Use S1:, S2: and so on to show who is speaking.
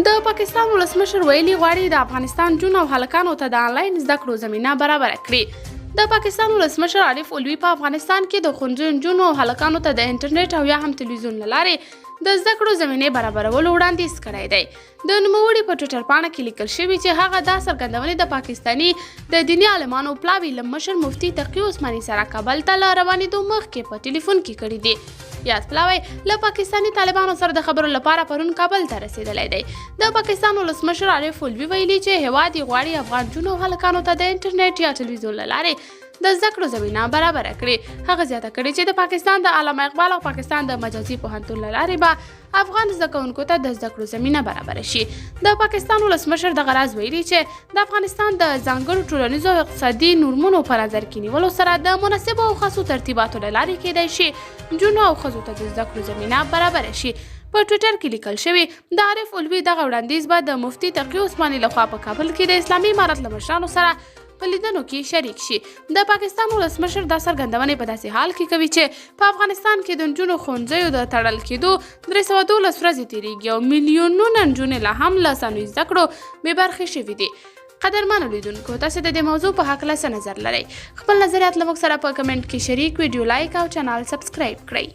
S1: د پاکستان ولسمشر ویلي غواړي د افغانستان جون او هلکانو ته د آنلاین زده کړو زمینه برابره کړي. د پاکستان ولسمشر عارف الوی په افغانستان کې د ښوونځیو نجونو او هلکانو ته د انټرنیټ او یا هم تلویزیون له لارې د زده کړو زمینې برابرولو وړاندیز کړی دی. د نوموړي په ټویټر پاڼه کې لیکل شوي چې هغه دا څرګندونې د پاکستاني د دیني عالمانو پلاوي له مشر مفتي تقي عثماني سره کابل ته له روانېدو مخکې په ټلیفون کې کړي دي. یاد پلاوی له پاکستاني طالبانو سره د خبرو لپاره پرون کابل ته رسیدلی دی. د پاکستان ولسمشر عارف الوی ویلي چې هیواد یې غواړي افغان جونو او هلکانو ته د انټرنیټ یا تلویزیون له لارې د زده کړو زمینه برابره کړي. هغه زیاته کړې چې د پاکستان د علامه اقبال او پاکستان د مجازي پوهنتون له لارې به افغان زده کوونکو ته د زده کړو زمینه برابره شي. د پاکستان ولسمشر دغه راز ویلي چې د افغانستان د ځانګړو ټولنیزو او اقتصادي نورمونو په نظر کې نیولو سره د مناسبو او خاصو ترتیباتو له لارې کېدای شي جونو او ښځو ته د زده کړو زمینه برابره شي. په ټویټر کې لیکل شوي د عارف الوی دغه وړاندیز به د مفتي تقي عثماني لخوا په کابل کې د اسلامي امارت له مشرانو سره په لیدنو کې شریک شي. د پاکستان ولسمشر دا څرګندونې په داسې حال کې کوي چې په افغانستان کې د نجونو ښوونځیو د تړل کېدو 312 ورځې تېرېږي او میلیونونه نجونې لا هم له ثانوي زده کړو بې برخې شوي دي. قدرمنو لیدونکو، تاسو د دې موضوع په هکله څه نظر لرئ؟ خپل نظریات له موږ سره په کمنټ کې شریک، ویډیو لایک او چینل سبسکرایب کړئ.